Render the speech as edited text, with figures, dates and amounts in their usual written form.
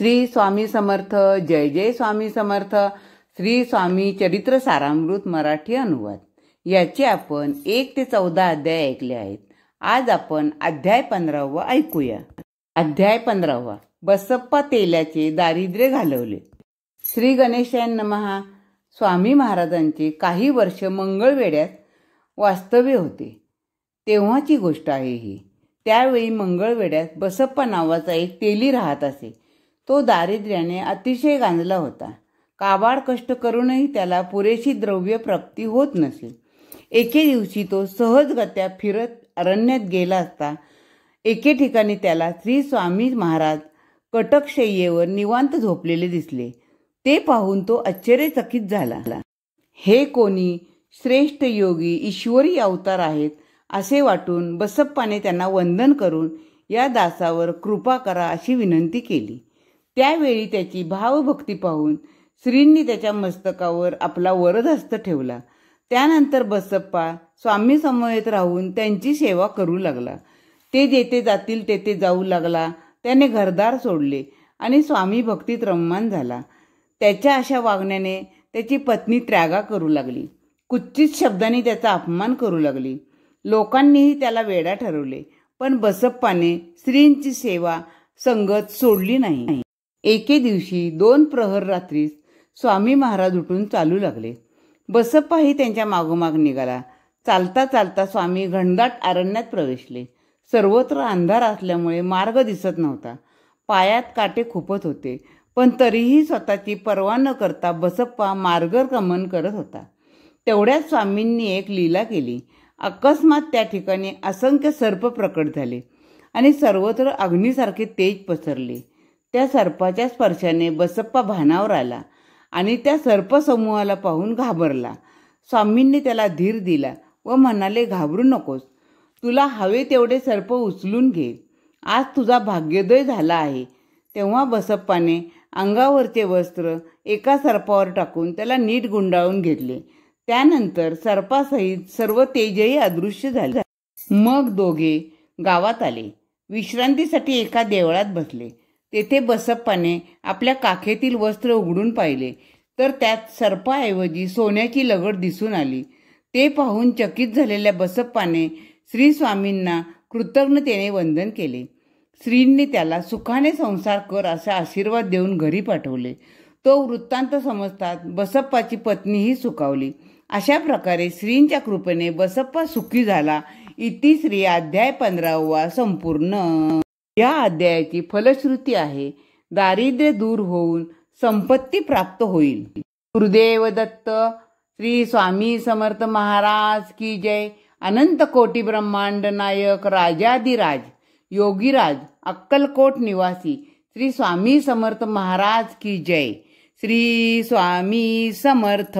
श्री स्वामी समर्थ. जय जय स्वामी समर्थ. श्री स्वामी चरित्र सारामृत मराठी अनुवाद याचे आपण 1 ते 14 अध्याय ऐकले आहेत. आज आपण अध्याय 15 ऐकूया. अध्याय 15. बसप्पा तेल्याचे दारिद्र्य घालवले. श्री गणेशाय नमः. स्वामी महाराजांचे काही वर्ष मंगळवेढ्यात वास्तव्य होते. तेव्हाची गोष्ट आहे ही. त्यावेळी मंगळवेढ्यात बसप्पा नावाचा एक तेली राहत असे. तो दारिद्र्याने अतिशय गांजला होता. काबाड कष्ट करूनही त्याला पुरेशी द्रव्य प्राप्ती होत नसे. एके दिवशी तो सहजगत्या फिरत अरण्यात गेला असता एके ठिकाणी त्याला श्री स्वामी महाराज कटकशय्येवर निवांत झोपलेले दिसले. ते पाहून तो आश्चर्यचकित झाला. हे कोणी श्रेष्ठ योगी ईश्वरी अवतार आहेत असे वाटून बसप्पाने त्यांना वंदन करून या दासावर कृपा करा अशी विनंती केली. त्यावेळी त्याची भावभक्ती पाहून श्रींनी त्याच्या मस्तकावर आपला वरदहस्त ठेवला. त्यानंतर बसप्पा स्वामी समवेत राहून त्यांची सेवा करू लागला. ते जेथे जातील तेथे जाऊ लागला. त्याने घरदार सोडले आणि स्वामी भक्तीत रममान झाला. त्याच्या अशा वागण्याने त्याची पत्नी त्रागा करू लागली. कुच्चित शब्दांनी त्याचा अपमान करू लागली. लोकांनीही त्याला वेडा ठरवले. पण बसप्पाने श्रींची सेवा संगत सोडली नाही. एके दिवशी 2 प्रहर रात्रीस स्वामी महाराज उठून चालू लागले. बसप्पाही त्यांच्या मागोमाग निघाला. चालता चालता स्वामी घनदाट अरण्यात प्रवेशले. सर्वत्र अंधार असल्यामुळे मार्ग दिसत नव्हता. पायात काटे खुपत होते. पण तरीही स्वतःची पर्वा न करता बसप्पा मार्गक्रमण करत होता. तेवढ्यात स्वामींनी एक लीला केली. अकस्मात त्या ठिकाणी असंख्य सर्प प्रकट झाले आणि सर्वत्र अग्नीसारखे तेज पसरले. त्या सर्पाच्या स्पर्शाने बसप्पा भानावर आला आणि त्या सर्पसमूहाला पाहून घाबरला. स्वामींनी त्याला धीर दिला व म्हणाले, घाबरू नकोस. तुला हवे तेवढे सर्प उचलून घे. आज तुझा भाग्योदय झाला आहे. तेव्हा बसप्पाने अंगावरचे वस्त्र एका सर्पावर टाकून त्याला नीट गुंडाळून घेतले. त्यानंतर सर्पासहित सर्व तेजही अदृश्य झाले. मग दोघे गावात आले. विश्रांतीसाठी एका देवळात बसले. तेथे बसप्पाने आपल्या काखेतील वस्त्र उघडून पाहिले तर त्यात सर्पाऐवजी सोन्याची लगड दिसून आली. ते पाहून चकित झालेल्या बसप्पाने श्री स्वामींना कृतज्ञतेने वंदन केले. श्रींनी त्याला सुखाने संसार कर असा आशीर्वाद देऊन घरी पाठवले. तो वृत्तांत समजतात बसप्पाची पत्नीही सुखावली. अशा प्रकारे श्रींच्या कृपेने बसप्पा सुखी झाला. इति श्री अध्याय 15 संपूर्ण. या अध्यायाची फलश्रुती आहे, दारिद्र्य दूर होऊन संपत्ती प्राप्त होईल. गुरुदेव दत्त. श्री स्वामी समर्थ महाराज की जय. अनंत कोटी ब्रह्मांड नायक राजाधिराज योगीराज अक्कलकोट निवासी श्री स्वामी समर्थ महाराज की जय. श्री स्वामी समर्थ.